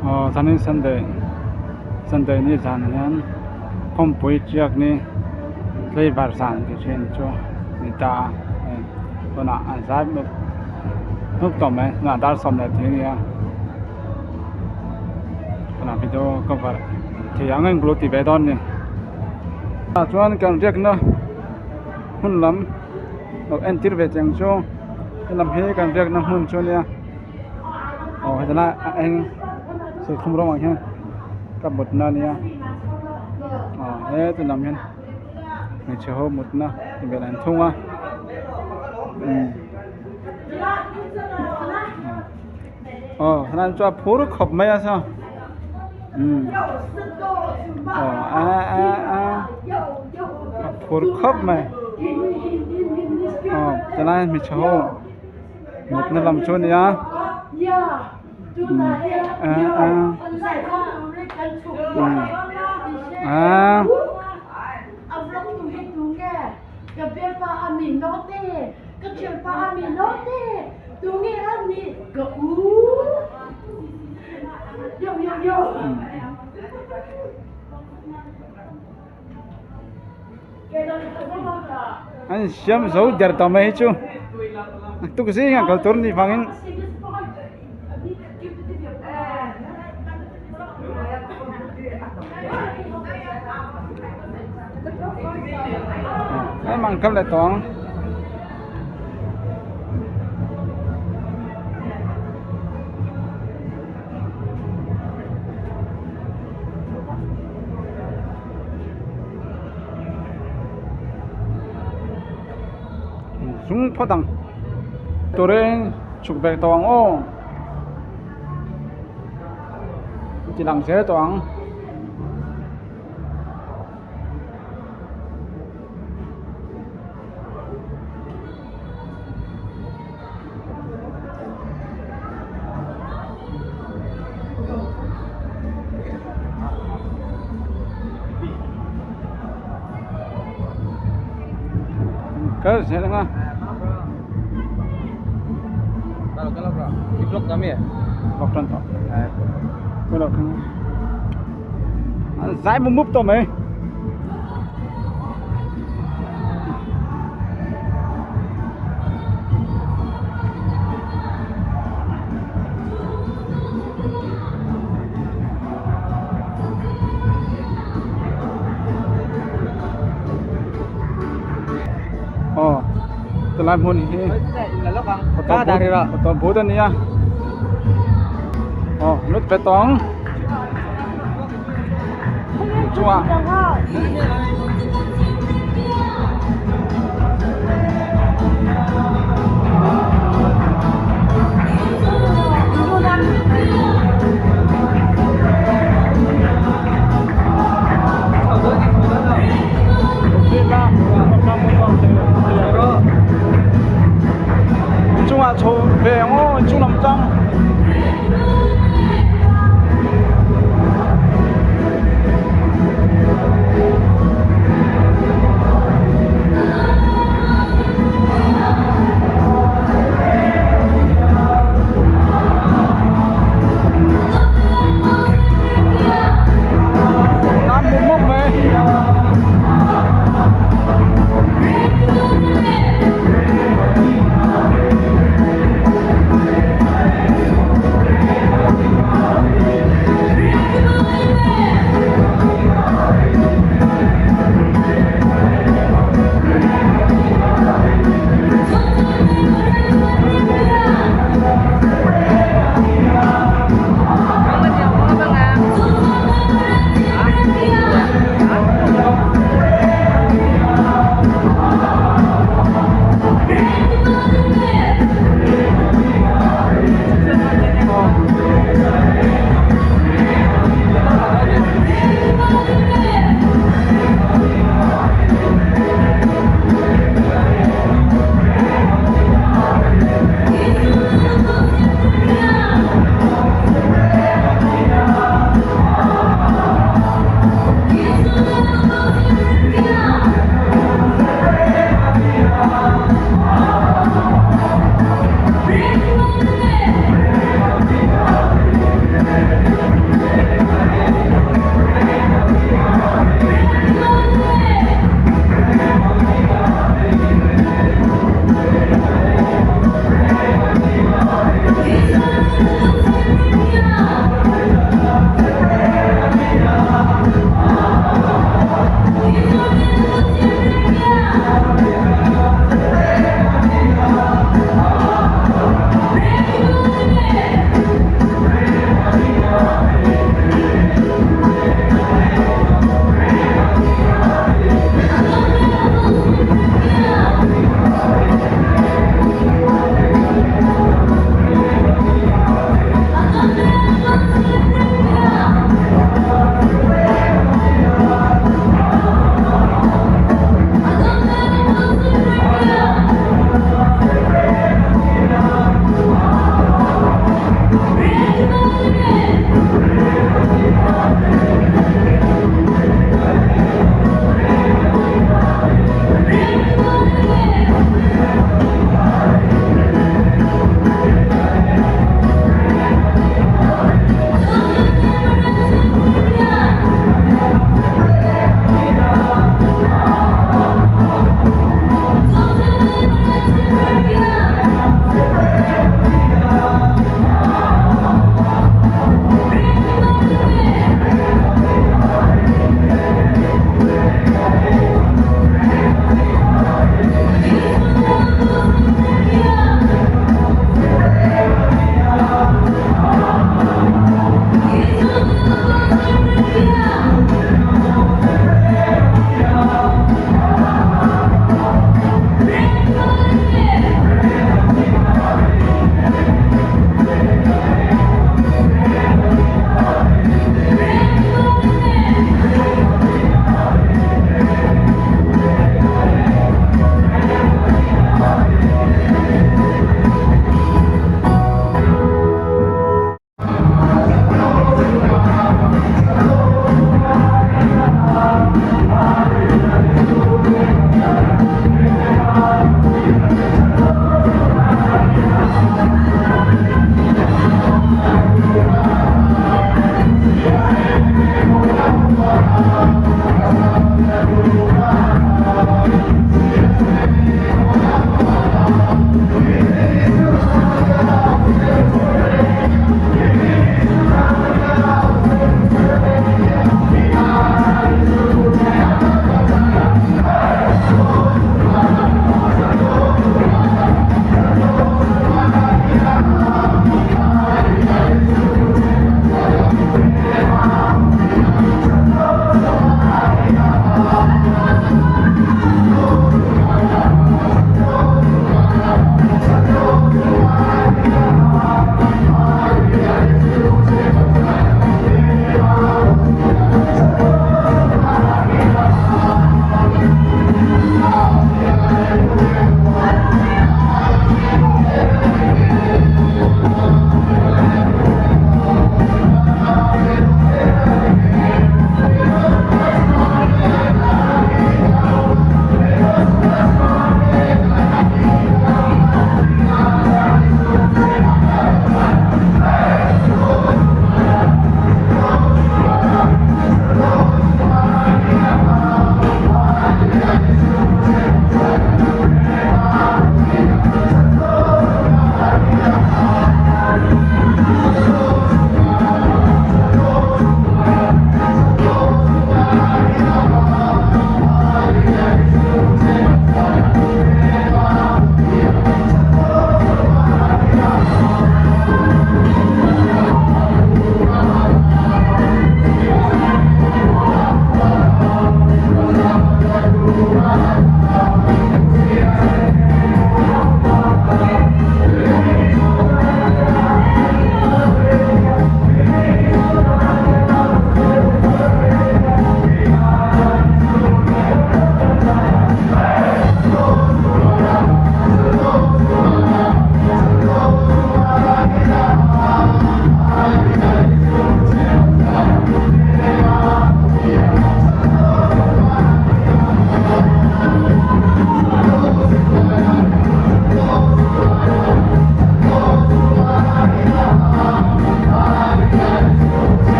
Sunday Sunday ni jan hian kawngpui chiak ni flavor san ti chen chu ni ta tuna an zai nuk to mai na dar som na thi ni a tuna video cover thì ang ang glo ti ve don ni chuan kan riak na hun lam nok en tir ve chang chu lam he kan riak na hun chu ni a hana anh sự không rõ mà các một na nia thế tôi làm hen mình chờ hôm một na thì về làm thung á hana cho phố nó khập mấy sao phố khập mày cho nên mình chờ hôm một na làm cho nia anh xem dấu đẹp tao mấy chứ tu cái gì ngang cầu đi phangin mang cấp lại toán súng phát đằng tôi đây chụp về toán ô chỉ đằng xe toán cái gì đó kalau bro di blok kami ya blok contoh blok saya mau move to mấy tôi làm hôn thì cá đà rồi tôi bố tên nha nút phải tóng chua chỗ về ngô chú nằm trong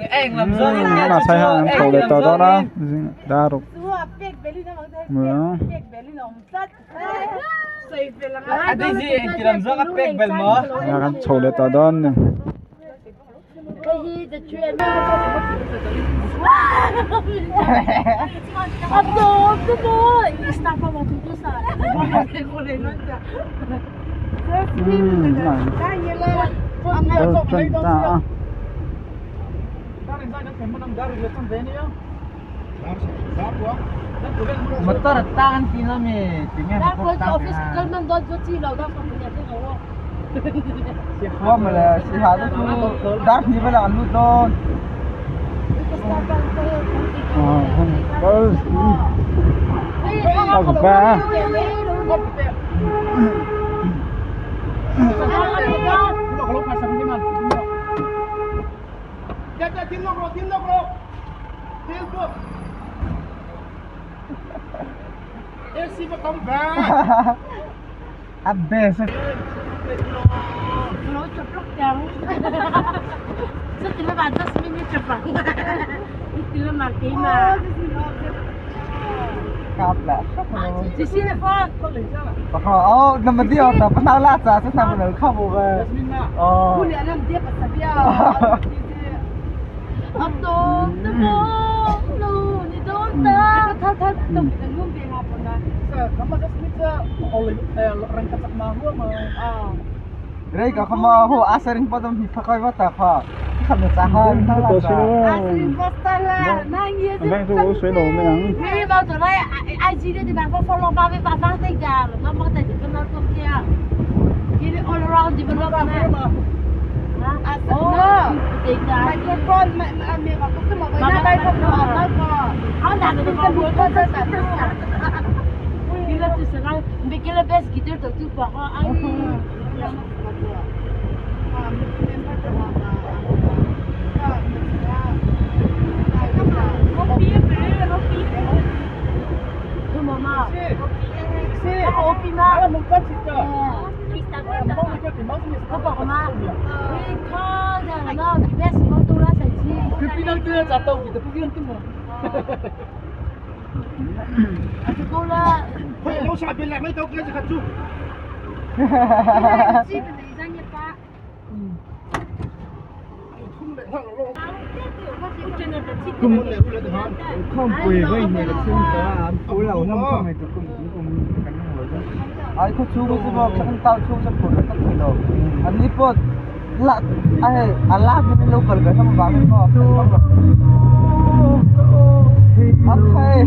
anh làm sao là sai hàng khẩu để tờ đó đó đa rục mưa anh đi gì anh chỉ làm sao các bên bên mà là cái khẩu để tờ đó nè mà tao đặt tan thì nó mày tiếng nghe Đã có office cần mình đón cho chị lâu đó không nhận thế không? Wah malah si Hadu tu dark ni malah anu tu. tao cũng ba Abis. Nó chụp lúc trắng. Rất là bạn rất mình chụp bằng. Ít là mà cái mà. Kabla. Chị xin là con. Oh, nama dia tak pernah lah saya sama dengan kamu ke. Oh. Boleh ada dia pasal dia. Atau temu lu ni donta. Thắt thắt tụng cái ngôn về học rồi nè. Kamu dah semua oleh orang kasak mahu mah. Ray ka kama ho asarin padam hipakai wata kha. Kamu sahan tak lah. Asin pasta lah. Nang ye. anh tôi suy đồ mới nắng Vì bao giờ đây IG đấy thì bạn có follow ba với bạn phát tay gà rồi nó mất tay thì nó không kia. Cái all around development này. Tay gà. Microphone mẹ bảo cũng một Mà cái đây đây không không có nó có. Anh làm được con muốn con rất là tốt. Vì là từ sáng mình cái là best guitar tổ chức bảo anh. Mama. Kopi ma. Có bảo mà. Cái kho là nó best món tu lá sài chi. Cái pinang tu jatuh kita pergi tu mah. Cô là. Thôi nó sao bên lại mấy tao kia thì khát chú. Chi bên này ra nhật pa. Không quỳ với người là xương có phối lầu năm không này tụi cùng cắn ngồi đó. Ai có chú có bao chắc tao chú chắc phối các kiểu đâu. Anh đi pot là ai Allah cái local cái sama bangun kok. Okay.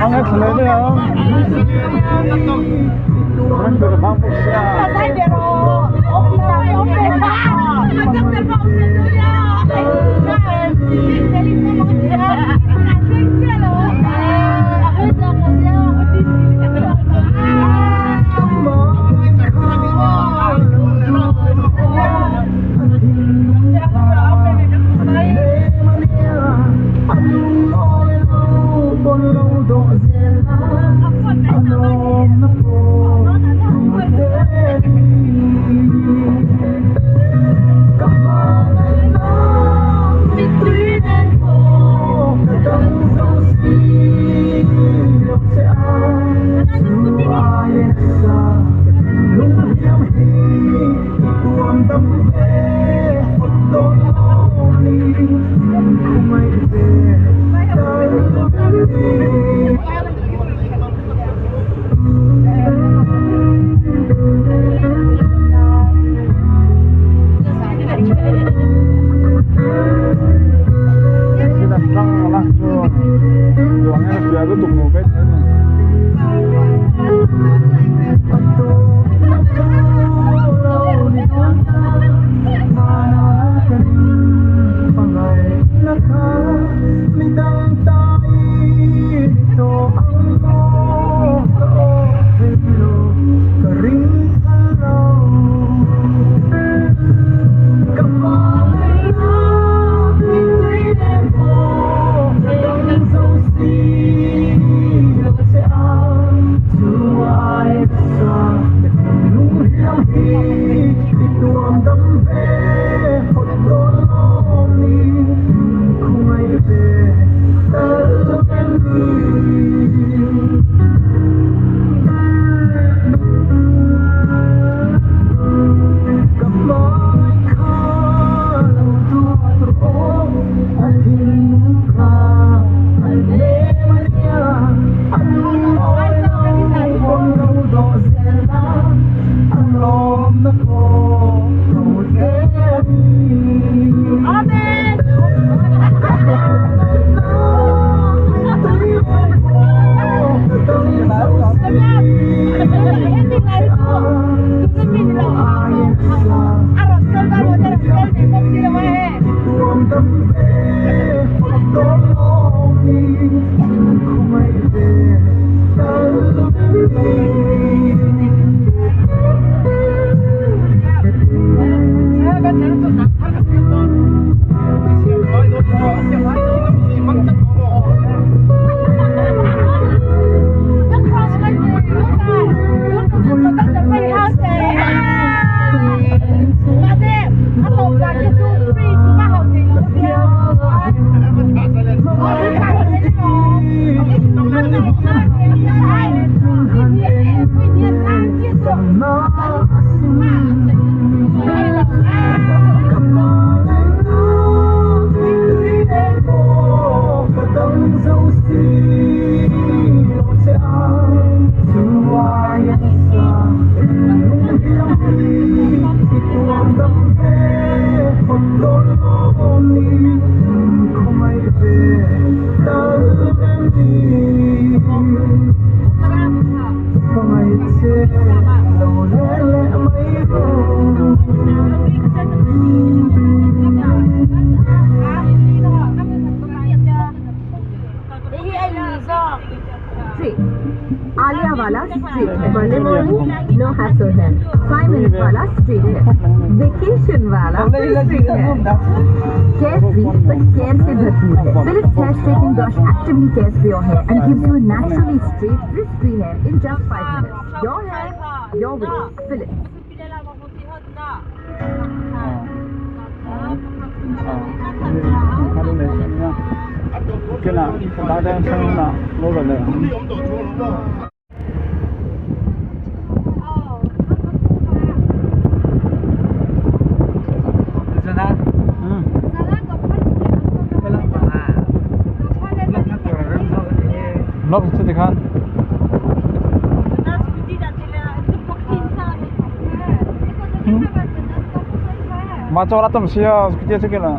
anh ấy lấy đấy không anh được bao nhiêu xe Sai biệt rồi. Ông ta ông về ba. Anh không thể không được nữa nha. Anh sẽ đi xem một cái. Anh sẽ chết rồi. Bây giờ là sao? Come on, Street. Aliawala Street, Berlin, no hassle here. 5 minute wala street है. Vacation wala street है. Carefree but care से भरपूर है. Philips hair straightening brush actively cares for your hair and gives you a naturally straight, frizz-free hair in just 5 minutes. Your hair, your way. Philips. cái nào đá đen sang nào lô rồi này lóc sẽ đi khăn mà cho nó tầm xíu cái kia là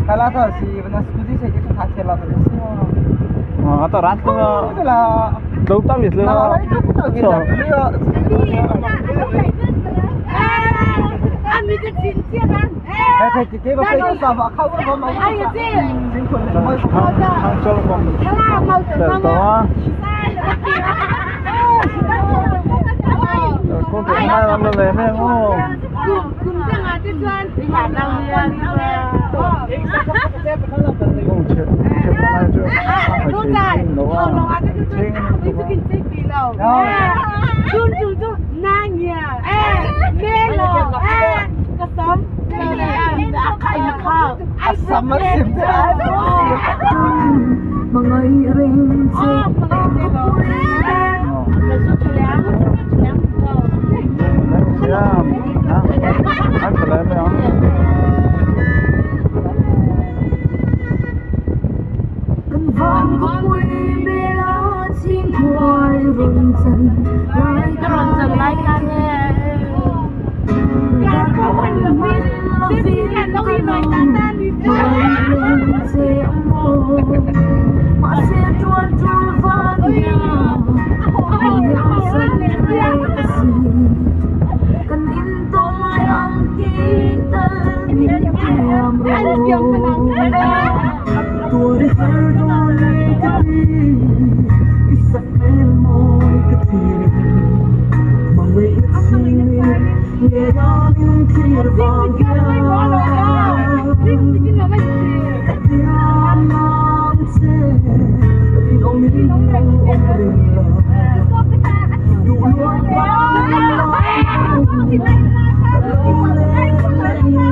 Kalau tu si benar skuti saya kita tak celah tu semua. atau rat tu Itulah. đâu tao biết là Kalau itu aku tak bisa. Ami ke cincin kan? Kita berapa sama kau berapa mau? Ayo cik. Singkun mau. hàng cho con Kalau mau để tao con tụi mai làm lên này ngon cùng chẳng hạn chứ chuyên thì khả năng liền không chịu chịu mai chưa lúc này không nó ăn cái chuyên đi chứ kinh tế bị lầu chun chun chun na nhia mê lầu cái sớm Asam macam tu. Mengiring siap ăn cái này không Cơn vang có quê bê lá chim hoài rộn rần lại ca nè Càng có mình là viên nó ghi nói tan tan đi sẽ mô mà sẽ chuồn chuồn vào nhà Hãy subscribe cho kênh Ghiền Mì Gõ Để không bỏ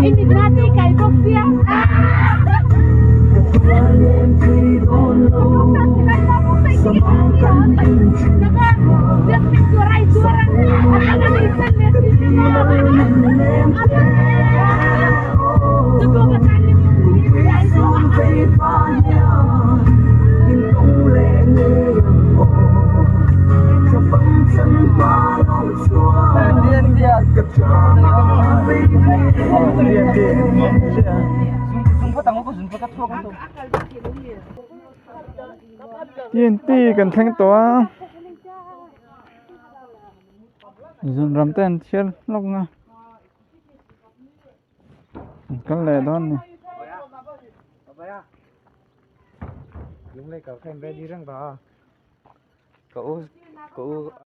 Ini berarti kayak kopi ya. yên ti cần thanh toán dần rắm tên chết lúc nga cái lẻ đó này Yung lấy cậu khen bé đi răng bò. Cậu